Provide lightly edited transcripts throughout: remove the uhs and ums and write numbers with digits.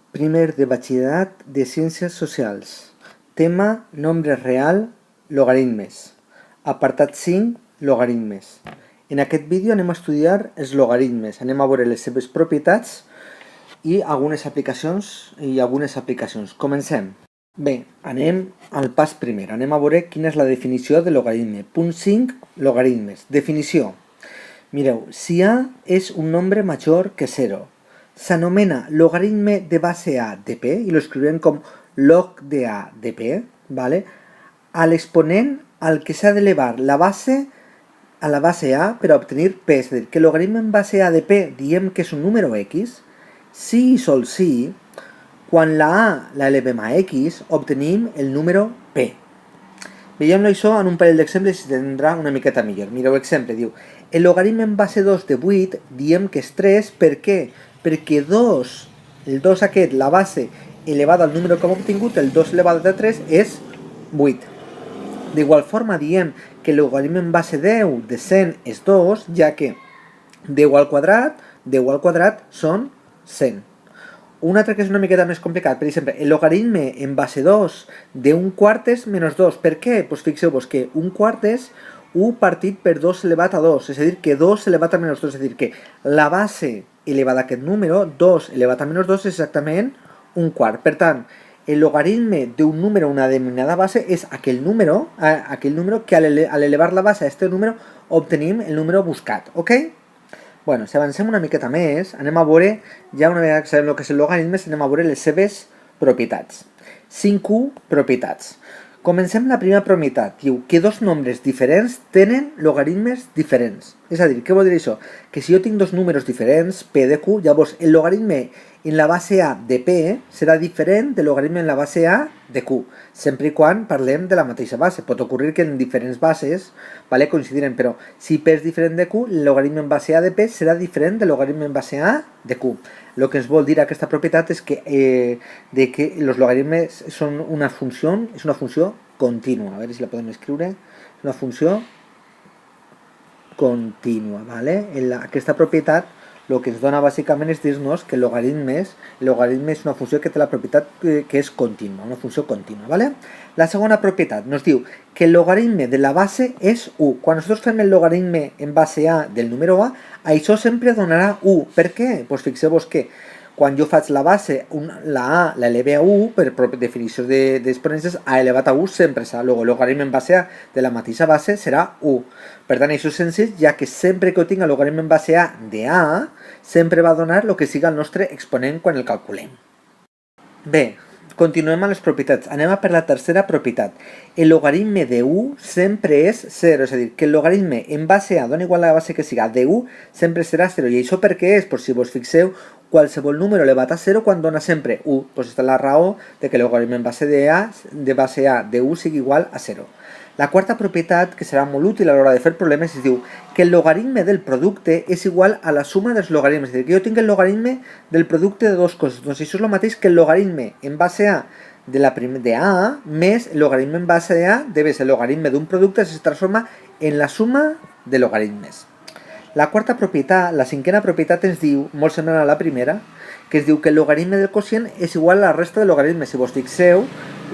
Primer de batxillerat de Ciències Socials. Tema: nombre real, logaritmes. Apartat 5, logaritmes. En aquest vídeo anem a estudiar els logaritmes, anem a veure les seves propietats i algunes aplicacions. Comencem. Bé, anem al pas primer, anem a veure quina és la definició de logaritme. Punt 5, logaritmes. Definició. Mireu, si A és un nombre major que 0, s'anomena logaritme de base A de P, i lo escriurem com log de A de P, ¿vale? A l'exponent al que s'ha d'elevar a la base A per a obtenir P, és a dir, que el logaritme en base A de P diem que és un número X, si i sol si, quan la A la elevem a X, obtenim el número P. Veiem això en un parell d'exemples i s'entendrà una miqueta millor. Mireu, exemple, diu, el logaritme en base 2 de 8 diem que és 3, per què? Perquè 2, el 2 aquest, la base elevada al número que hem obtingut, el 2 elevat a 3 és 8. D'igual forma diem que el logaritme en base 10 de 100 és 2, ja que 10 al quadrat són 100. Un altre que és una miqueta més complicat, per exemple, el logaritme en base 2 d'un quart és menys 2. Per què? Doncs fixeu-vos que un quart és 1 partit per 2 elevat a 2, és a dir, que 2 elevat a menys 2, és a dir, que la base elevada a aquest número, 2 elevat a menys 2, és exactament un quart. Per tant, el logaritme d'un número a una determinada base és aquell número que al elevar la base a aquest número obtenim el número buscat, ok? Bueno, si avancem una miqueta més, anem a veure, ja una vegada que sabem el que és el logaritme, anem a veure les seves propietats. 5 propietats. Comencem la primera propietat. Diu que dos nombres diferents tenen logaritmes diferents. És a dir, què vol dir això? Que si jo tinc dos números diferents, P de Q, llavors el logaritme en la base A de P serà diferent del logaritme en la base A de Q, sempre i quan parlem de la mateixa base. Pot ocorrir que en diferents bases coincidiren, però si P és diferent de Q, el logaritme en base A de P serà diferent del logaritme en base A de Q. El que ens vol dir aquesta propietat és que, els logaritmes són una funció contínua. A veure si la podem escriure. És una funció contínua, ¿vale? Aquesta propietat el que ens dona bàsicament és dir-nos que el logaritme és una funció que té la propietat que és contínua, una funció contínua, ¿vale? La segona propietat ens diu que el logaritme de la base és 1. Quan nosaltres fem el logaritme en base A del número A, això sempre donarà 1. Per què? Doncs fixeu-vos que quan jo faig la base, la A l'eleve a 1, per definició d'exponències, A elevat a 1 sempre serà. El logaritme en base A de la mateixa base serà 1. Per tant, això és senzill, ja que sempre que jo tinc el logaritme en base A de A, sempre va donar el que siga el nostre exponent quan el calculem. Bé, continuem amb les propietats. Anem a per la tercera propietat. El logaritme de 1 sempre és 0, és a dir, que el logaritme en base A, dona igual la base que siga, de 1 sempre serà 0. I això per què és? Pues si vos fixeu, qualsevol número elevat a 0 quan dona sempre 1. Pues aquesta és la raó de que el logaritme en base A de 1 sigui igual a 0. La quarta propietat, que serà molt útil a l'hora de fer problemes, es diu que el logaritme del producte és igual a la suma dels logaritmes. És a dir, que jo tinc el logaritme del producte de dues coses. Doncs això és el mateix que el logaritme en base A de A més el logaritme en base A de B. El logaritme d'un producte es transforma en la suma de logaritmes. La quarta propietat, la cinquena propietat ens diu, molt semblant a la primera, que es diu que el logaritme del quocient és igual a la resta de logaritmes. Si vos fixeu,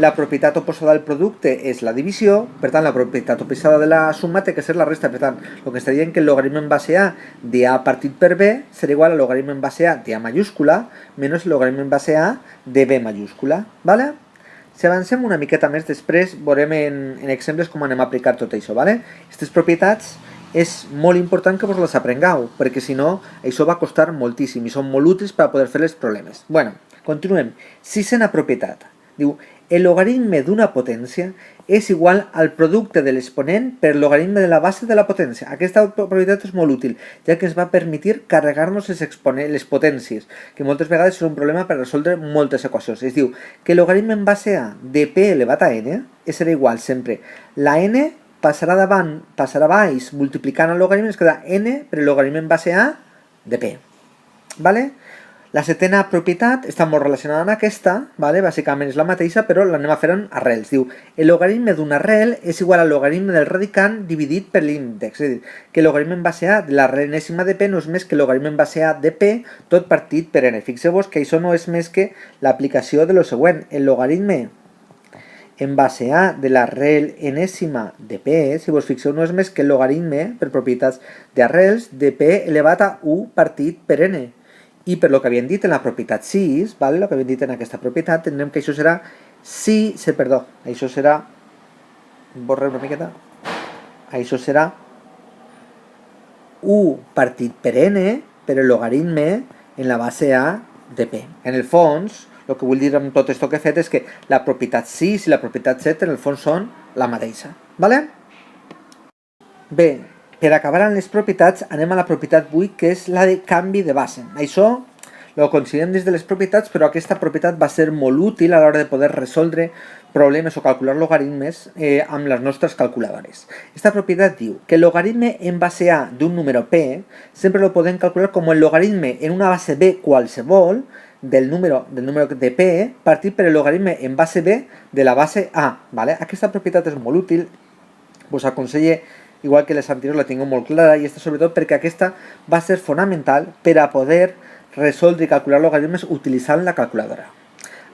la propietat oposada del producte és la divisió, per tant la propietat oposada de la suma té que ser la resta. Per tant, el que està dient que el logaritme en base A de A partit per B serà igual al logaritme en base A de A mayúscula menys el logaritme en base A de B mayúscula. ¿Vale? Si avancem una miqueta més després, veurem en exemples com anem a aplicar tot això. ¿Vale? Aquestes propietats és molt important que vos les aprengueu, perquè si no, això va costar moltíssim i són molt útils per a poder fer els problemes. Bueno, continuem. Sisena propietat. Diu, el logaritme d'una potència és igual al producte de l'exponent per logaritme de la base de la potència. Aquesta propietat és molt útil, ja que ens va permetre carregar-nos les potències, que moltes vegades és un problema per resoldre moltes equacions. Es diu que el logaritme en base A de P elevat a N serà igual sempre. La N passarà davant, passarà baix, multiplicant el logaritme, es quedarà n per el logaritme en base A de P. ¿Vale? La setena propietat està molt relacionada amb aquesta, vale? Bàsicament és la mateixa, però l'anem a fer en arrels. Diu, el logaritme d'una arrel és igual al logaritme del radicant dividit per l'índex. És a dir, que el logaritme en base a de l'arrel enèsima de p no és més que el logaritme en base a de p tot partit per n. Fixeu-vos que això no és més que l'aplicació de lo següent. El logaritme en base a de l'arrel enèsima de p, si vos fixeu, no és més que el logaritme, per propietats d'arrels, de p elevat a 1 partit per n. I per lo que havíem dit en la propietat 6, ¿vale? Lo que havíem dit en aquesta propietat, tindrem que això serà això serà, borra una miqueta, això serà 1 partit per n per el logaritme en la base a de p. En el fons, el que vull dir amb tot això que he fet és que la propietat 6 i la propietat 7 en el fons són la mateixa, ¿vale? Bé, per acabar amb les propietats, anem a la propietat 8, que és la de canvi de base. Això ho considerem des de les propietats, però aquesta propietat va ser molt útil a l'hora de poder resoldre problemes o calcular logaritmes amb les nostres calculadores. Aquesta propietat diu que el logaritme en base a d'un número p sempre lo podem calcular com el logaritme en una base b qualsevol del número de p partit per el logaritme en base b de la base a. ¿Vale? Aquesta propietat és molt útil, us aconselle, igual que les anteriors la tinc molt clara, i està sobretot perquè aquesta va ser fonamental per a poder resoldre i calcular logaritmes utilitzant la calculadora.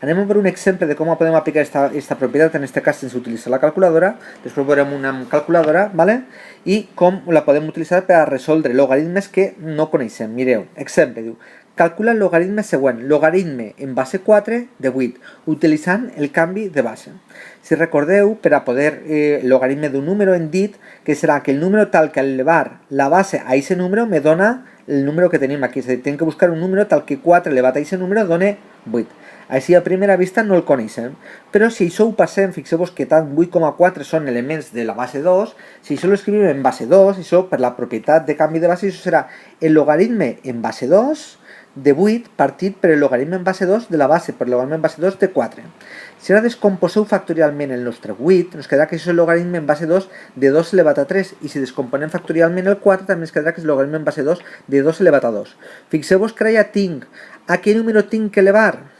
Anem a veure un exemple de com podem aplicar esta propietat, en aquest cas sense utilitzar la calculadora, després veurem una calculadora, ¿vale? I com la podem utilitzar per a resoldre logaritmes que no coneixem. Mireu, exemple, diu, calcula el logaritme següent, logaritme en base 4 de 8, utilitzant el canvi de base. Si recordeu, per a poder logaritme d'un número hem dit que serà que el número tal que al elevar la base a aquest número me dona el número que tenim aquí. És a dir, tenim que buscar un número tal que 4 elevat a aquest número dona 8. Així a primera vista no el coneixem, però si això ho passem, fixeu-vos que tant 8 com 4 són elements de la base 2, si això l'escrivim en base 2, això per la propietat de canvi de base, això serà el logaritme en base 2 de 8 partit per el logaritme en base 2 de la base, per el logaritme en base 2 de 4. Si ara descomposeu factorialment el nostre 8, ens quedarà que això és el logaritme en base 2 de 2 elevat a 3, i si descomponem factorialment el 4, també ens quedarà que és el logaritme en base 2 de 2 elevat a 2. Fixeu-vos que ara ja tinc, a quin número tinc que elevar?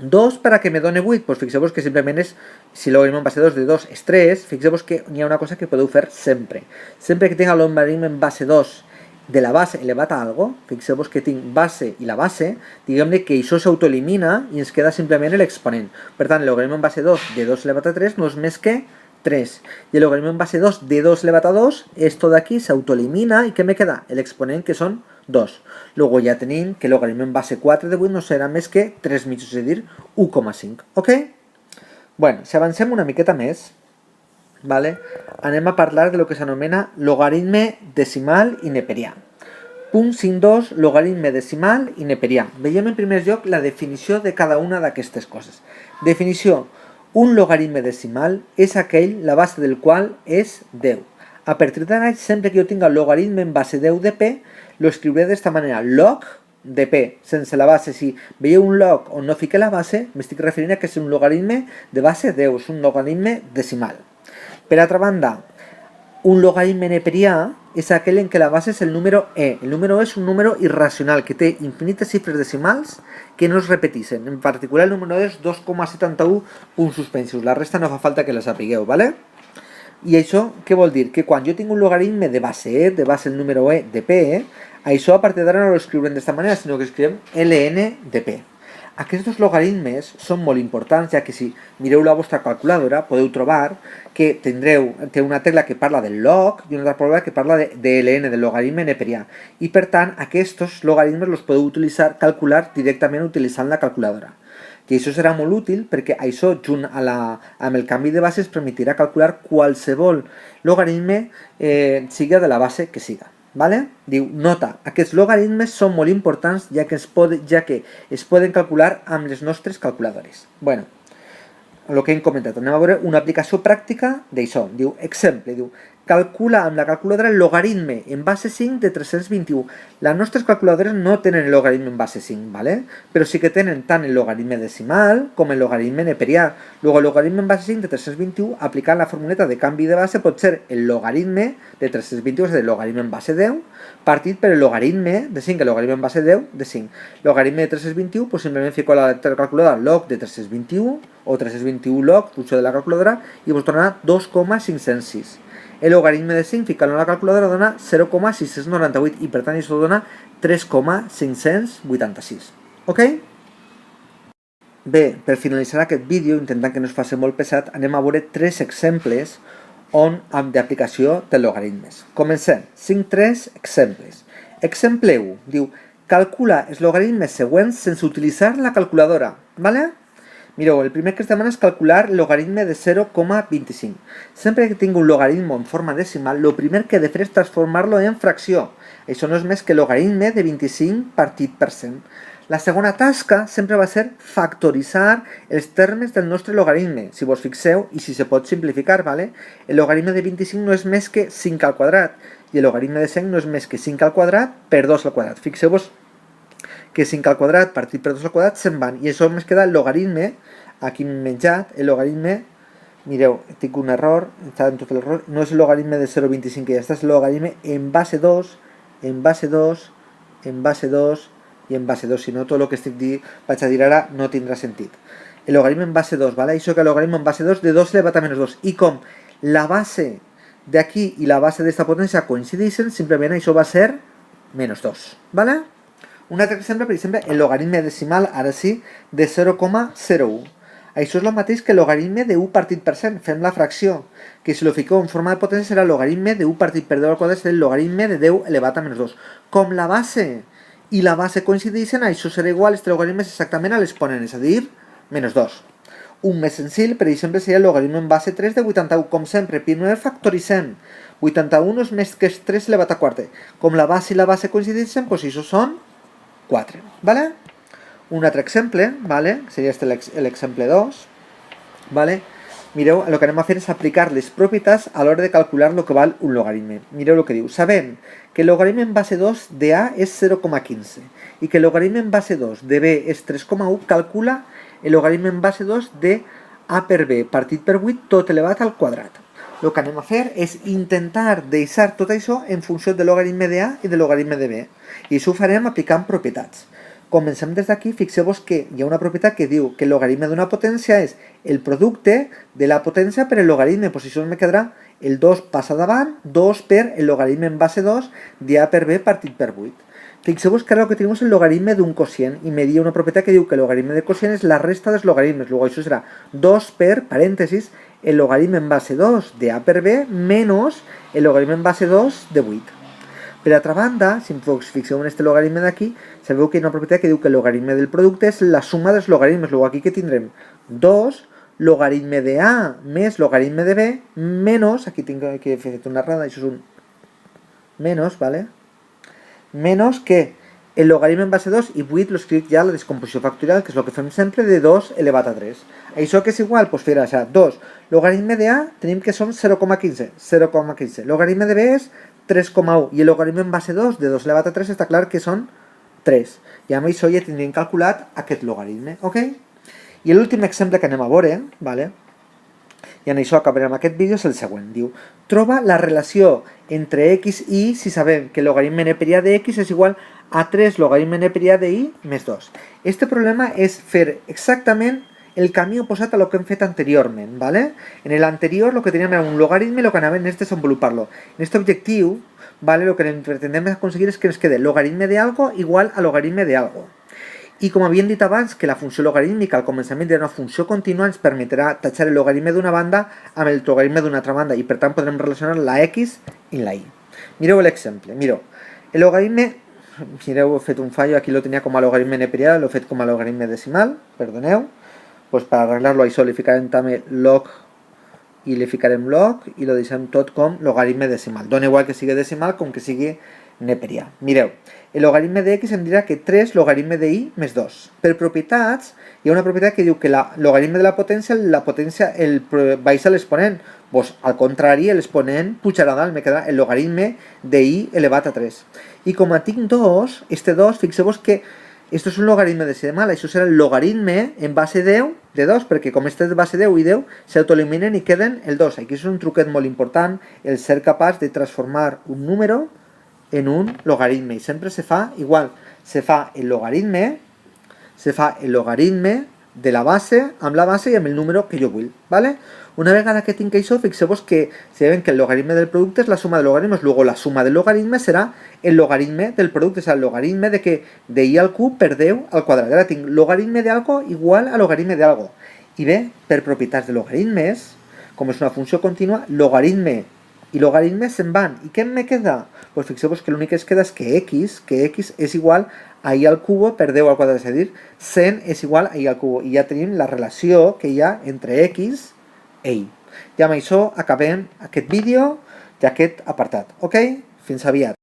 2 para que me done 8, pues fixeu-vos que simplement és, si el logaritme en base 2 de 2 és 3, fixeu-vos que hi ha una cosa que podeu fer sempre. Sempre que tinc el logaritme en base 2 de la base elevat a algo, fixeu-vos que tinc base i la base, diguem-ne que això s'autoelimina i ens queda simplement l'exponent. Per tant, el logaritme en base 2 de 2 elevat a 3 no és més que 3. I el logaritme en base 2 de 2 elevat a 2, esto d'aquí s'autoelimina i què me queda? L'exponent, que són 2. Luego ja tenim que el logaritme en base 4 de 8 no serà més que 3 mitjos, és a dir, 1,5. Ok? Bueno, si avancem una miqueta més, ¿vale? Anem a parlar de lo que s'anomena logaritme decimal i neperià. Punt 5.2, logaritme decimal i neperià. Veiem en primer lloc la definició de cada una d'aquestes coses. Definició. Un logaritme decimal és aquell la base del qual és 10. A partir d'ara, sempre que jo tinga el logaritme en base 10 de p, lo escriuré d'esta manera, log de p, sense la base. Si veieu un log on no fique la base, m'estic referint a que és un logaritme de base 10, és un logaritme decimal. Per altra banda, un logaritme neperià és aquell en què la base és el número e. El número e és un número irracional que té infinites xifres decimals que no es repeteixen. En particular, el número e és 2,71 punts suspensos. La resta no fa falta que la sapigueu, ¿vale? I això què vol dir? Que quan jo tinc un logaritme de base e, de base el número e de p, això a partir d'ara no ho escriurem d'esta manera, sinó que escriurem ln de p. Aquests logaritmes són molt importants, ja que si mireu la vostra calculadora podeu trobar que té una tecla que parla del log i una altra tecla que parla de ln, del logaritme neperià. I per tant, aquests logaritmes els podeu calcular directament utilitzant la calculadora. I això serà molt útil perquè això, junt amb el canvi de base, es permetirà calcular qualsevol logaritme, siga de la base que siga. ¿Vale? Diu, nota, aquests logaritmes són molt importants ja que es poden calcular amb les nostres calculadores. Bueno, el que hem comentat, anem a veure una aplicació pràctica d'això. Diu, exemple, diu, calcula amb la calculadora el logaritme en base 5 de 321. Les nostres calculadores no tenen el logaritme en base 5, ¿vale? Però sí que tenen tant el logaritme decimal com el logaritme neperià. Luego, el logaritme en base 5 de 321, aplicant la formuleta de canvi de base, pot ser el logaritme de 321, és a dir, el logaritme en base 10, partit per el logaritme de 5, el logaritme en base 10 de 5. Logaritme de 321, pues simplement fico a la calculadora log de 321 o 321 log, funció de la calculadora, i vos donarà 2,506. El logaritme de 5, ficant-lo a la calculadora, dona 0,698 i per tant això dona 3,586. Ok? Bé, per finalitzar aquest vídeo, intentant que no es faci molt pesat, anem a veure 3 exemples d'aplicació de logaritmes. Comencem. 5 exemples. Exemple 1. Diu, calcula els logaritmes següents sense utilitzar la calculadora. ¿Vale? Mireu, el primer que es demana és calcular el logaritme de 0,25. Sempre que tingui un logaritme en forma decimal, el primer que he de fer és transformar-lo en fracció. Això no és més que el logaritme de 25 partit per 100. La segona tasca sempre va ser factoritzar els termes del nostre logaritme, si vos fixeu, i si se pot simplificar, ¿vale? El logaritme de 25 no és més que 5 al quadrat, i el logaritme de 100 no és més que 5 al quadrat per 2 al quadrat. Fixeu-vos que 5 al quadrat partit per 2 al quadrat se'n van, i això només queda el logaritme, aquí m'he menjat, el logaritme, mireu, tinc un error, està en tot l'error, no és el logaritme de 0,25 que ja està, és el logaritme en base 2, en base 2, en base 2, i en base 2, si no, tot el que estic vaig a dir ara no tindrà sentit. El logaritme en base 2, ¿vale? Això que el logaritme en base 2 de 2 elevat a menos 2. I com la base d'aquí i la base d'esta potència coincideixen, simplement això va ser menos 2, ¿vale? Un altre exemple, per exemple, el logaritme decimal, ara sí, de 0,01. Això és el mateix que el logaritme de 1 partit per 100. Fem la fracció, que si lo fiqueu en forma de potència serà el logaritme de 1 partit per 10 al quadrat, és el logaritme de 10 elevat a menos 2. Com la base i la base coincideixen, això serà igual, este logaritme és exactament a l'exponent, és a dir, menos 2. Un més senzill, per exemple, seria el logaritme en base 3 de 81. Com sempre, primer factoritzem. 81 no és més que 3 elevat a quart. Com la base i la base coincideixen, doncs això són 4. ¿Vale? Un altre exemple, ¿vale? Seria este l'exemple 2. ¿Vale? Mireu, el que anem a fer és aplicar les propietats a l'hora de calcular el que val un logaritme. Mireu el que diu. Sabem que el logaritme en base 2 de A és 0,15 i que el logaritme en base 2 de B és 3,1, calcula el logaritme en base 2 de A per B partit per 8 tot elevat al quadrat. El que anem a fer és intentar deixar tot això en funció del logaritme de A i del logaritme de B. I això ho farem aplicant propietats. Comencem des d'aquí, fixeu-vos que hi ha una propietat que diu que el logaritme d'una potència és el producte de la potència per el logaritme. Pues això me quedarà el 2 passa davant, 2 per el logaritme en base 2 de A per B partit per 8. Fixeu-vos que ara el que tenim és el logaritme d'un quocient i me dia una propietat que diu que el logaritme de quocient és la resta dels logaritmes. Luego això serà 2 per, parèntesis, el logaritme en base 2 de A per B menos el logaritme en base 2 de 8. Per altra banda, si us fixeu en aquest logaritme d'aquí, sabeu que hi ha una propietat que diu que el logaritme del producte és la suma dels logaritmes. Luego aquí que tindrem 2 logaritme de A més logaritme de B menos, aquí tinc que he fet una errada, això és un menos, ¿vale? Menos que el logaritme en base 2 i 8 lo escric ja a la descomposició factorial, que és el que fem sempre de 2 elevat a 3. Això que és igual, doncs farà això. 2 logaritme de A tenim que són 0,15. 0,15. Logaritme de B és 3,1 i el logaritme en base 2 de 2 elevat a 3 està clar que són 3. I amb això ja tindríem calculat aquest logaritme, ok? I l'últim exemple que anem a veure, ¿vale? I en això acabarem aquest vídeo, és el següent. Diu, troba la relació entre x i y si sabem que el logaritme neperià de x és igual a 3 logaritme neperià de y més 2. Este problema és fer exactament el camí oposat a lo que hem fet anteriorment, ¿vale? En l'anterior lo que teníem era un logaritme i lo que anàvem és desenvolupar-lo. En este objectiu, ¿vale? Lo que pretendem aconseguir és que ens quede logaritme de algo igual a logaritme de algo. I com havíem dit abans que la funció logarítmica al començament era una funció contínua, ens permetrà tachar el logaritme d'una banda amb el logaritme d'una altra banda i per tant podrem relacionar la x i la y. Mireu l'exemple, mireu. El logaritme, mireu, he fet un fallo, aquí lo tenia com a logaritme neperià, l'he fet com a logaritme decimal, perdoneu. Pues per arreglar-lo això li ficarem també log i li ficarem log i lo deixem tot com logaritme decimal. Dona igual que sigui decimal com que sigui Neperia. Mireu, el logaritme de x em dirà que 3 logaritme de y més 2. Per propietats, hi ha una propietat que diu que la logaritme de la potència baixa l'exponent. Pues, al contrari, l'exponent pujarà dalt, me quedarà el logaritme de y elevat a 3. I com a tinc 2, este 2, fixeu-vos que esto és un logaritme decimal, això serà el logaritme en base 10 de 2, perquè com este és base 10 i 10, s'autoeliminen i queden el 2. Aquí és un truquet molt important, el ser capaç de transformar un número en un logaritme, i sempre se fa igual, se fa el logaritme de la base amb la base i amb el número que jo vull, ¿vale? Una vegada que tinc això, fixeu-vos que si veuen que el logaritme del producte és la suma de logaritmes, luego la suma del logaritme serà el logaritme del producte, és el logaritme de y al cub per 10 al quadrat. Ara tinc logaritme de algo igual a logaritme de algo. I bé, per propietats de logaritmes, com és una funció contínua, logaritme i logaritme se'n van. I què me queda? Pues fixeu-vos que l'únic que es queda és que x és igual a y al cubo per 10 al quadrat, és a dir, 100 és igual a y al cubo. I ja tenim la relació que hi ha entre x e y. I amb això acabem aquest vídeo i aquest apartat, ok? Fins aviat.